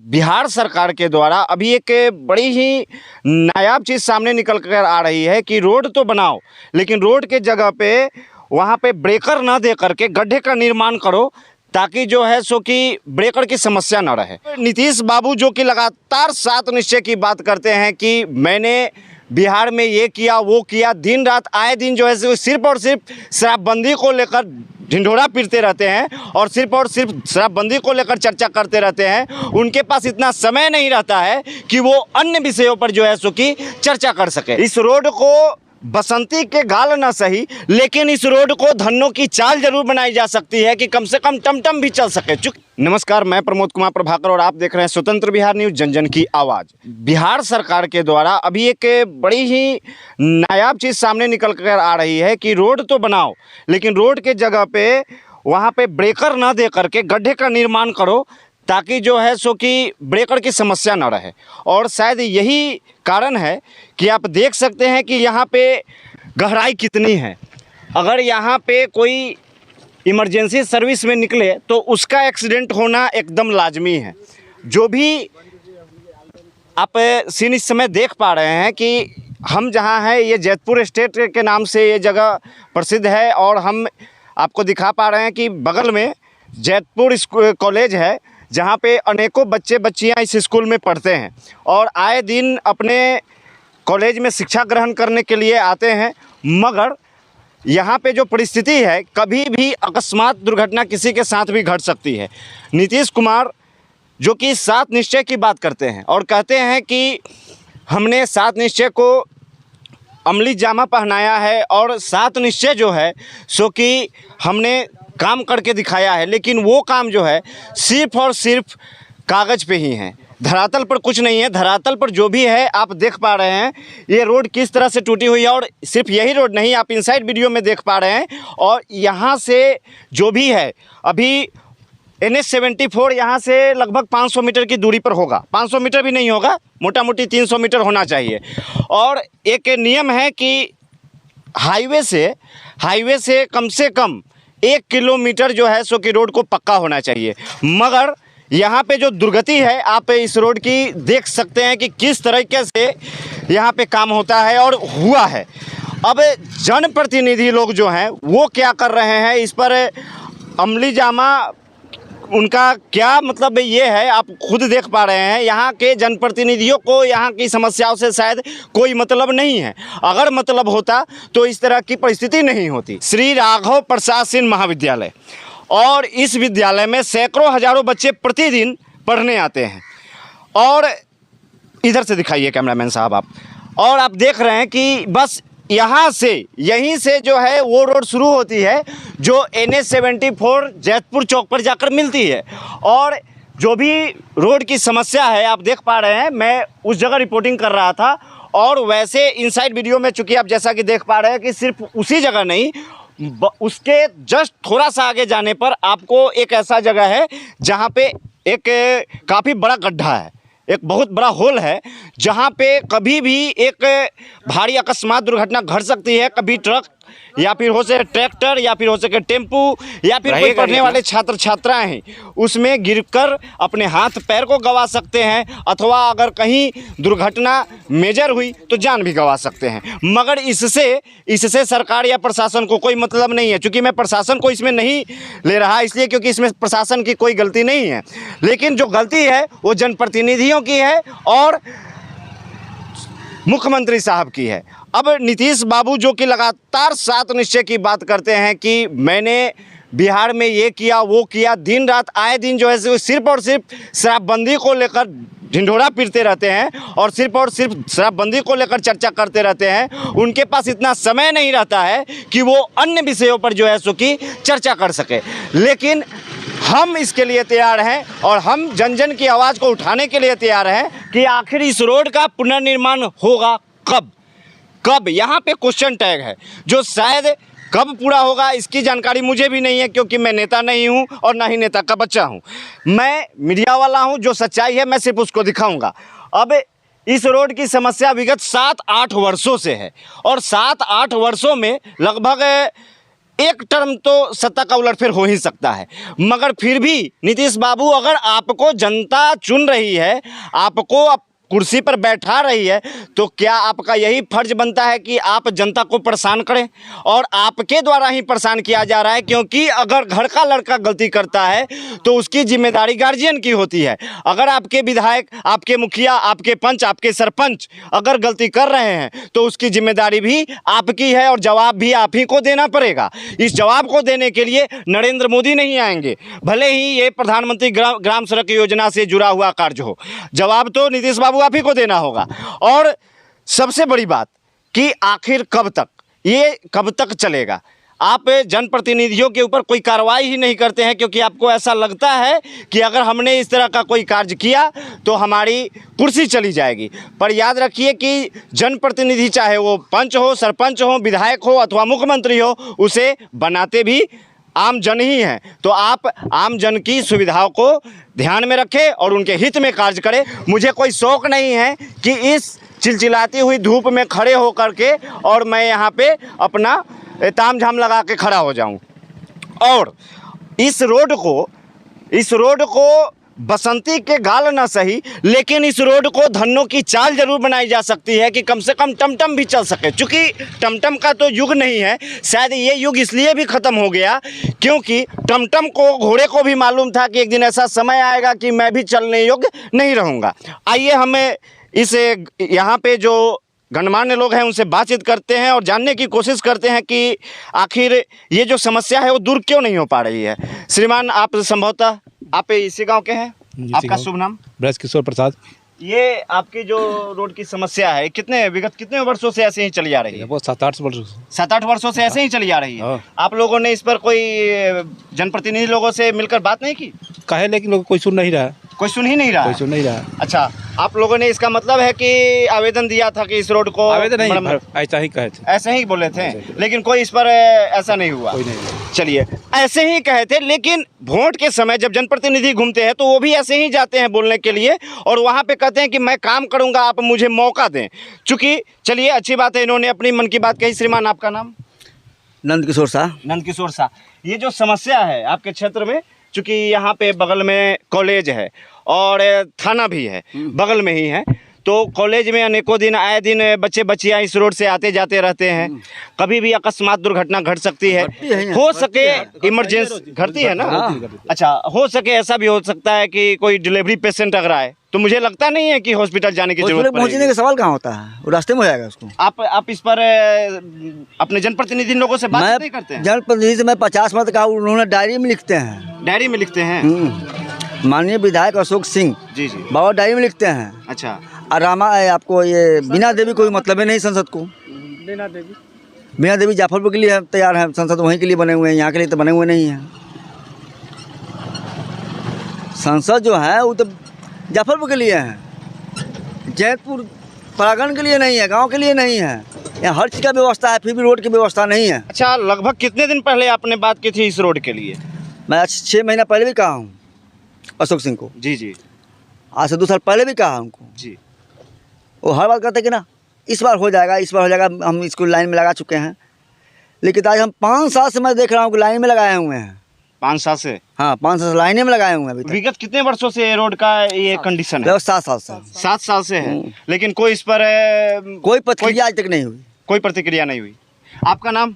बिहार सरकार के द्वारा अभी एक बड़ी ही नायाब चीज़ सामने निकल कर आ रही है कि रोड तो बनाओ, लेकिन रोड के जगह पे वहाँ पे ब्रेकर ना दे करके गड्ढे का निर्माण करो, ताकि जो है सो कि ब्रेकर की समस्या ना रहे। नीतीश बाबू जो कि लगातार 7 निश्चय की बात करते हैं कि मैंने बिहार में ये किया वो किया, दिन रात आए दिन जो है सिर्फ और सिर्फ शराबबंदी को लेकर ढिंढोरा पीटते रहते हैं और सिर्फ शराबबंदी को लेकर चर्चा करते रहते हैं। उनके पास इतना समय नहीं रहता है कि वो अन्य विषयों पर जो है सो कि चर्चा कर सके। इस रोड को बसंती के गाल ना सही, लेकिन इस रोड को धन्नों की चाल जरूर बनाई जा सकती है कि कम से कम टमटम भी चल सके। नमस्कार, मैं प्रमोद कुमार प्रभाकर और आप देख रहे हैं स्वतंत्र बिहार न्यूज़, जन जन की आवाज़। बिहार सरकार के द्वारा अभी एक बड़ी ही नायाब चीज़ सामने निकल कर आ रही है कि रोड तो बनाओ, लेकिन रोड के जगह पे वहाँ पे ब्रेकर ना दे करके गड्ढे का निर्माण करो, ताकि जो है सो कि ब्रेकर की समस्या ना रहे। और शायद यही कारण है कि आप देख सकते हैं कि यहाँ पे गहराई कितनी है। अगर यहाँ पे कोई इमरजेंसी सर्विस में निकले तो उसका एक्सीडेंट होना एकदम लाजमी है। जो भी आप सीन इस समय देख पा रहे हैं कि हम जहाँ हैं ये जैतपुर स्टेट के नाम से ये जगह प्रसिद्ध है, और हम आपको दिखा पा रहे हैं कि बगल में जैतपुर कॉलेज है, जहाँ पे अनेकों बच्चे बच्चियाँ इस स्कूल में पढ़ते हैं और आए दिन अपने कॉलेज में शिक्षा ग्रहण करने के लिए आते हैं। मगर यहाँ पे जो परिस्थिति है, कभी भी अकस्मात दुर्घटना किसी के साथ भी घट सकती है। नीतीश कुमार जो कि 7 निश्चय की बात करते हैं और कहते हैं कि हमने 7 निश्चय को अमली जामा पहनाया है और 7 निश्चय जो है सो कि हमने काम करके दिखाया है, लेकिन वो काम जो है सिर्फ और सिर्फ कागज़ पे ही है, धरातल पर कुछ नहीं है। धरातल पर जो भी है आप देख पा रहे हैं ये रोड किस तरह से टूटी हुई है, और सिर्फ यही रोड नहीं, आप इनसाइड वीडियो में देख पा रहे हैं। और यहाँ से जो भी है अभी NH-74 यहाँ से लगभग 500 मीटर की दूरी पर होगा, 500 मीटर भी नहीं होगा, मोटा मोटी 300 मीटर होना चाहिए। और एक नियम है कि हाईवे से कम से कम 1 किलोमीटर जो है सो कि रोड को पक्का होना चाहिए। मगर यहाँ पे जो दुर्गति है आप इस रोड की देख सकते हैं कि किस तरीके से यहाँ पे काम होता है और हुआ है। अब जनप्रतिनिधि लोग जो हैं वो क्या कर रहे हैं, इस पर अमली जामा उनका क्या मतलब ये है, आप खुद देख पा रहे हैं। यहाँ के जनप्रतिनिधियों को यहाँ की समस्याओं से शायद कोई मतलब नहीं है। अगर मतलब होता तो इस तरह की परिस्थिति नहीं होती। श्री राघव प्रसाद सिंह महाविद्यालय, और इस विद्यालय में सैकड़ों हजारों बच्चे प्रतिदिन पढ़ने आते हैं। और इधर से दिखाइए कैमरामैन साहब आप, और आप देख रहे हैं कि बस यहीं से जो है वो रोड शुरू होती है जो NH-74 जैतपुर चौक पर जाकर मिलती है। और जो भी रोड की समस्या है आप देख पा रहे हैं, मैं उस जगह रिपोर्टिंग कर रहा था, और वैसे इनसाइड वीडियो में चूँकि आप जैसा कि देख पा रहे हैं कि सिर्फ उसी जगह नहीं, उसके जस्ट थोड़ा सा आगे जाने पर आपको एक ऐसा जगह है जहाँ पे एक काफ़ी बड़ा गड्ढा है, एक बहुत बड़ा होल है, जहाँ पे कभी भी एक भारी अकस्मात दुर्घटना घट सकती है। कभी ट्रक या फिर हो सके ट्रैक्टर या फिर हो सके टेम्पू या फिर कोई पढ़ने वाले छात्र छात्राएं हैं, उसमें गिरकर अपने हाथ पैर को गंवा सकते हैं, अथवा अगर कहीं दुर्घटना मेजर हुई तो जान भी गंवा सकते हैं। मगर इससे सरकार या प्रशासन को कोई मतलब नहीं है। चूँकि मैं प्रशासन को इसमें नहीं ले रहा इसलिए क्योंकि इसमें प्रशासन की कोई गलती नहीं है, लेकिन जो गलती है वो जनप्रतिनिधियों की है और मुख्यमंत्री साहब की है। अब नीतीश बाबू जो कि लगातार 7 निश्चय की बात करते हैं कि मैंने बिहार में ये किया वो किया, दिन रात आए दिन जो है सिर्फ और सिर्फ शराबबंदी को लेकर ढिंढोरा पीटते रहते हैं और सिर्फ शराबबंदी को लेकर चर्चा करते रहते हैं। उनके पास इतना समय नहीं रहता है कि वो अन्य विषयों पर जो है सो कि चर्चा कर सके। लेकिन हम इसके लिए तैयार हैं और हम जन जन की आवाज़ को उठाने के लिए तैयार हैं कि आखिर इस रोड का पुनर्निर्माण होगा कब। यहाँ पे क्वेश्चन टैग है, जो शायद कब पूरा होगा इसकी जानकारी मुझे भी नहीं है, क्योंकि मैं नेता नहीं हूँ और ना ही नेता का बच्चा हूँ। मैं मीडिया वाला हूँ, जो सच्चाई है मैं सिर्फ उसको दिखाऊंगा। अब इस रोड की समस्या विगत 7-8 वर्षों से है, और 7-8 वर्षों में लगभग एक टर्म तो सत्ता का उलटफेर हो ही सकता है, मगर फिर भी नीतीश बाबू अगर आपको जनता चुन रही है, आपको कुर्सी पर बैठा रही है, तो क्या आपका यही फर्ज बनता है कि आप जनता को परेशान करें? और आपके द्वारा ही परेशान किया जा रहा है, क्योंकि अगर घर का लड़का गलती करता है तो उसकी जिम्मेदारी गार्जियन की होती है। अगर आपके विधायक, आपके मुखिया, आपके पंच, आपके सरपंच अगर गलती कर रहे हैं तो उसकी जिम्मेदारी भी आपकी है और जवाब भी आप ही को देना पड़ेगा। इस जवाब को देने के लिए नरेंद्र मोदी नहीं आएंगे, भले ही ये प्रधानमंत्री ग्राम सड़क योजना से जुड़ा हुआ कार्य हो, जवाब तो नीतीश बाबू आप ही को देना होगा। और सबसे बड़ी बात कि आखिर कब तक चलेगा? आप जनप्रतिनिधियों के ऊपर कोई कार्रवाई ही नहीं करते हैं, क्योंकि आपको ऐसा लगता है कि अगर हमने इस तरह का कोई कार्य किया तो हमारी कुर्सी चली जाएगी। पर याद रखिए कि जनप्रतिनिधि, चाहे वो पंच हो, सरपंच हो, विधायक हो अथवा मुख्यमंत्री हो, उसे बनाते भी आम जन ही हैं। तो आप आम जन की सुविधाओं को ध्यान में रखें और उनके हित में कार्य करें। मुझे कोई शौक नहीं है कि इस चिलचिलाती हुई धूप में खड़े हो करके और मैं यहाँ पे अपना ताम झाम लगा के खड़ा हो जाऊं। और इस रोड को बसंती के गाल ना सही, लेकिन इस रोड को धन्नों की चाल जरूर बनाई जा सकती है कि कम से कम टमटम भी चल सके। चूँकि टमटम का तो युग नहीं है, शायद ये युग इसलिए भी ख़त्म हो गया क्योंकि टमटम को, घोड़े को भी मालूम था कि एक दिन ऐसा समय आएगा कि मैं भी चलने योग्य नहीं रहूँगा। आइए हमें इस यहाँ पे जो गणमान्य लोग हैं उनसे बातचीत करते हैं और जानने की कोशिश करते हैं कि आखिर ये जो समस्या है वो दूर क्यों नहीं हो पा रही है। श्रीमान, आप संभवतः आप इसी गांव के हैं, आपका शुभ नाम? ब्रजकिशोर प्रसाद। ये आपकी जो रोड की समस्या है विगत कितने वर्षों से ऐसे ही चली आ रही है? वो 7-8 वर्षों से। 7-8 वर्षों से ऐसे ही चली आ रही है। आप लोगों ने इस पर कोई जनप्रतिनिधि लोगों से मिलकर बात नहीं की? कहे लेकिन लोग कोई सुन नहीं रहा। कोई सुन ही नहीं रहा? कोई सुन नहीं रहा। अच्छा, आप लोगों ने इसका मतलब है कि आवेदन दिया था कि इस रोड को? आवेदन नहीं, ऐसा ही कहे थे। ऐसे ही बोले थे, लेकिन कोई इस पर ऐसा नहीं हुआ? कोई नहीं। चलिए, ऐसे ही कहे थे, लेकिन वोट के समय जब जनप्रतिनिधि घूमते हैं तो वो भी ऐसे ही जाते हैं बोलने के लिए और वहाँ पे कहते हैं कि मैं काम करूँगा, आप मुझे मौका दें। चूँकि चलिए, अच्छी बात है, इन्होंने अपनी मन की बात कही। श्रीमान, आपका नाम? नंदकिशोर शाह। नंदकिशोर शाह। ये जो समस्या है आपके क्षेत्र में, चूँकि यहाँ पे बगल में कॉलेज है और थाना भी है, बगल में ही है, तो कॉलेज में अनेकों दिन, आए दिन बच्चे बच्चियाँ इस रोड से आते जाते रहते हैं। कभी भी अकस्मात दुर्घटना घट सकती है। हो सके इमरजेंसी घटती है ना? अच्छा, हो सके ऐसा भी हो सकता है कि कोई डिलीवरी पेशेंट अगर आए तो मुझे लगता नहीं है कि हॉस्पिटल जाने की जरूरत पड़ेगी। पहुंचने का सवाल कहाँ होता है, वो रास्ते में हो जाएगा उसको। आप इस पर अपने जनप्रतिनिधि लोगों से बात नहीं करते हैं? जनप्रतिनिधि से मैं 50 मत कहा, उन्होंने डायरी में लिखते हैं। डायरी में लिखते हैं? माननीय विधायक अशोक सिंह जी बाबा डायरी में लिखते हैं। अच्छा, और आपको ये बीना देवी कोई मतलब ही नहीं संसद को। बीना देवी जाफरपुर के लिए तैयार है, संसद वहीं के लिए बने हुए हैं, यहाँ के लिए तो बने हुए नहीं हैं। संसद जो है वो तो जाफरपुर के लिए है, जैतपुर परागण के लिए नहीं है, गांव के लिए नहीं है। यहाँ हर चीज़ का व्यवस्था है, फिर भी रोड की व्यवस्था नहीं है। अच्छा, लगभग कितने दिन पहले आपने बात की थी इस रोड के लिए? मैं 6 महीना पहले भी कहा हूँ अशोक सिंह को। जी। आज से 2 साल पहले भी कहा उनको जी। वो हर बात कहते कि ना इस बार हो जाएगा, इस बार हो जाएगा, हम इसको लाइन में लगा चुके हैं। लेकिन आज हम 5 साल से मैं देख रहा हूँ कि लाइन में लगाए हुए हैं। 5 साल से? हाँ, 5 साल से लाइने में लगाए हुए हैं। अभी तक विगत कितने वर्षों से रोड का ये कंडीशन है? 7 साल से। 7 साल से है, लेकिन कोई इस पर कोई प्रतिक्रिया आज तक नहीं हुई। कोई प्रतिक्रिया नहीं हुई। आपका नाम?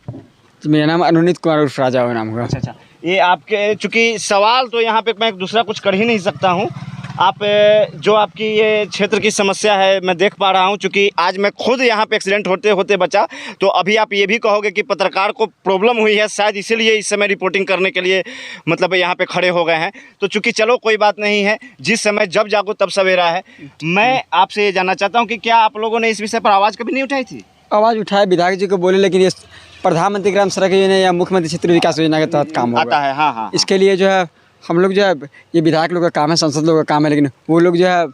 मेरा नाम अनुनीत कुमार उर्फ राजा है नाम का। अच्छा, ये आपके, चूँकि सवाल तो यहाँ पे मैं दूसरा कुछ कर ही नहीं सकता हूँ। आप जो आपकी ये क्षेत्र की समस्या है मैं देख पा रहा हूँ, चूँकि आज मैं खुद यहाँ पे एक्सीडेंट होते होते बचा, तो अभी आप ये भी कहोगे कि पत्रकार को प्रॉब्लम हुई है, शायद इसीलिए इस समय रिपोर्टिंग करने के लिए मतलब यहाँ पे खड़े हो गए हैं। तो चूँकि चलो कोई बात नहीं है, जिस समय जब जागो तब सवेरा है। मैं आपसे ये जानना चाहता हूँ कि क्या आप लोगों ने इस विषय पर आवाज़ कभी नहीं उठाई थी? आवाज़ उठाए, विधायक जी को बोले, लेकिन ये प्रधानमंत्री ग्राम सड़क योजना या मुख्यमंत्री क्षेत्र विकास योजना के तहत काम आता है। हाँ। इसके लिए जो है हम लोग जो है, ये विधायक लोग का काम है, संसद लोग का काम है, लेकिन वो लोग जो है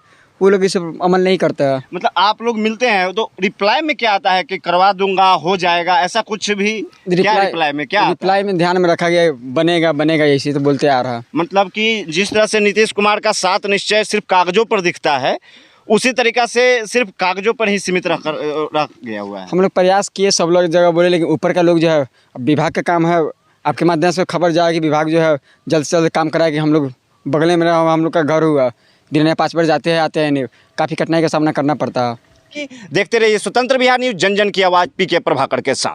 वो लोग इसे अमल नहीं करते हैं। मतलब आप लोग मिलते हैं तो रिप्लाई में क्या आता है कि करवा दूंगा, हो जाएगा, ऐसा कुछ भी? रिप्लाई में ध्यान में रखा गया बनेगा ऐसे तो बोलते आ रहा। मतलब कि जिस तरह से नीतीश कुमार का 7 निश्चय सिर्फ कागजों पर दिखता है, उसी तरीका से सिर्फ कागजों पर ही सीमित रख गया हुआ है। हम लोग प्रयास किए, सब लोग जगह बोले, लेकिन ऊपर का लोग जो है, विभाग का काम है आपके माध्यम से खबर जाए कि विभाग जो है जल्द से जल्द काम कराए कि हम लोग बगल में रहा, हम लोग का घर हुआ, दिन में 5 बार जाते हैं आते हैं, नहीं काफ़ी कठिनाई का सामना करना पड़ता है। देखते रहिए स्वतंत्र बिहार न्यूज़, जन जन की आवाज़, पीके प्रभाकर के साथ।